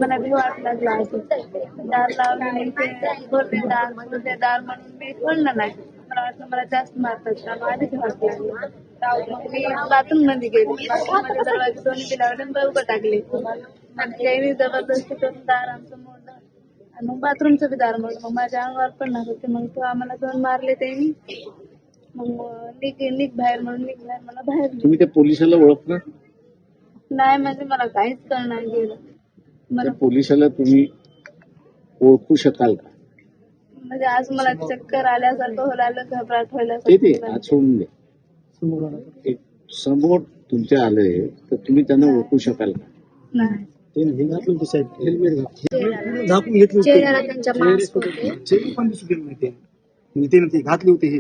मला भी वाट लागला दार लावले दार म्हणून मी खोललं नाही. मला वाटलं मला जास्त मारतात का आधीच वाट लागली. मग मी बाथरूम मध्ये गेले. बाथरूम मध्ये दरवाजे दोन्ही बी लावले आणि बरोबर टाकले. मग त्याने जबरदस्ती करून दार आमचं मोडलं आणि मग बाथरूमचं बी दार मोडलं. मग माझ्या अंगावर पडणार होते. मग तो आम्हाला दोन मारले त्यांनी. मग निघ बाहेर म्हणून निघ बाहेर मला बाहेर तुम्ही त्या पोलिसाला ओळखलं नाही म्हणजे मला काहीच कळणार गेलं. मला त्या पोलिसाला तुम्ही ओळखू शकाल का? म्हणजे आज मला चक्कर आल्यासारखं व्हायला घबराट ते व्हायला आज सोडून दे. एक समोर तुमच्या आले तर तुम्ही त्यांना ओळखू शकाल का? नाही. झाकून घेतले चेहऱ्याला त्यांच्या मास्क होते. पण दिसू गेले नाही त्याने ते घातले होते हे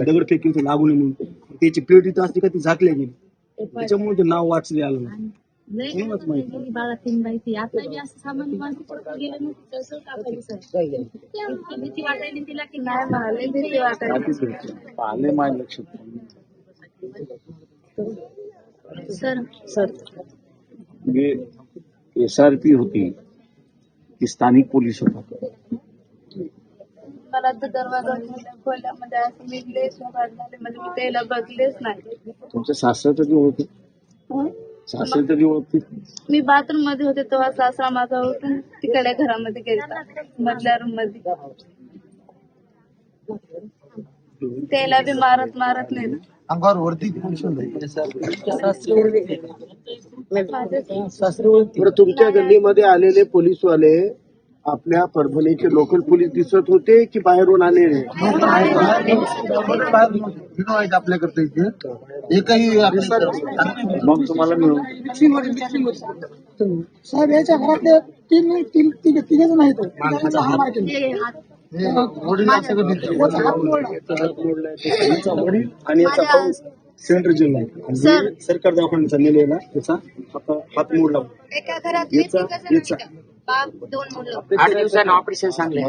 दगडफेक होते लागून म्हणून त्याची प्लेट इथं असते का ती झाकल्या गेली त्याच्यामुळे ते नाव वाचले आलं नाही. बाळा तीन बाई आता असं सामान्य माणसं गेलं नव्हतं तसं भीती वाटायली तिला की नाही म्हणाले भीती वाटायली. आले माझ्या लक्षात सर म्हणजे SRP होती ती स्थानिक पोलीस होता. मला तर दरवाजा खोल्यामध्ये असं मी लेस झाले म्हणजे मी त्याला बघलेच नाही. तुमच्या सासऱ्याचं बी ओळखी सासऱ्याचं बी ओळखी मी बाथरूम मध्ये होते तेव्हा सासरा माझा उठून तिकडे घरामध्ये गेला मधल्या रूम मध्ये. त्याला बी मारत नाही ना. अंगावर वरती तुमच्या गल्लीमध्ये आलेले पोलीसवाले आपल्या परभणीचे लोकल पोलीस दिसत होते की बाहेरून आलेले? आपल्याकडे इथे एकही मग तुम्हाला मिळून साहेब याच्या घरातले तिघे जण आहेत. आणि याचा भाऊ सेंट्रल जिल्हा सरकार दवाखान्याचा नेले ना त्याचा हात मोडला. एका घरात दोन मुलं 8 दिवसांनी ऑपरेशन सांगले.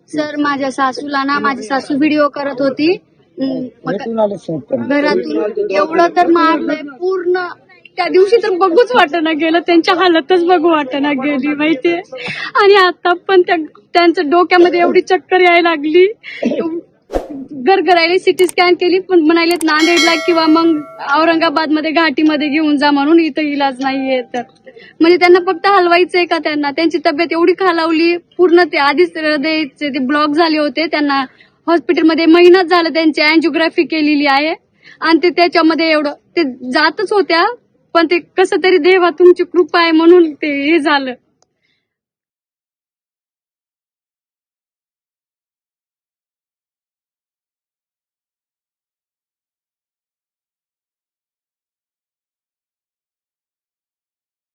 सर माझ्या सासूला ना माझी सासू व्हिडिओ करत होती घरातून एवढं तर मारलंय पूर्ण. त्या दिवशी तर बघूच वाटना गेलं त्यांच्या हालतच बघू वाटना गेली माहितीये. आणि आता पण त्यांच्या डोक्यामध्ये एवढी चक्कर यायला लागली गरगरायला. सिटी स्कॅन केली पण म्हणालेत नांदेडला किंवा मग औरंगाबाद मध्ये घाटीमध्ये घेऊन जा म्हणून इथं इलाज नाहीये. तर म्हणजे त्यांना फक्त हलवायचंय का? त्यांना त्यांची तब्येत एवढी खालावली पूर्ण. ते आधीच हृदयाचे ते ब्लॉक झाले होते. त्यांना हॉस्पिटलमध्ये महिनाच झालं त्यांची अँजिओग्राफी केलेली आहे आणि ते त्याच्यामध्ये एवढं ते जातच होत्या पण ते कसं तरी देवा तुमची कृपा आहे म्हणून ते हे झालं.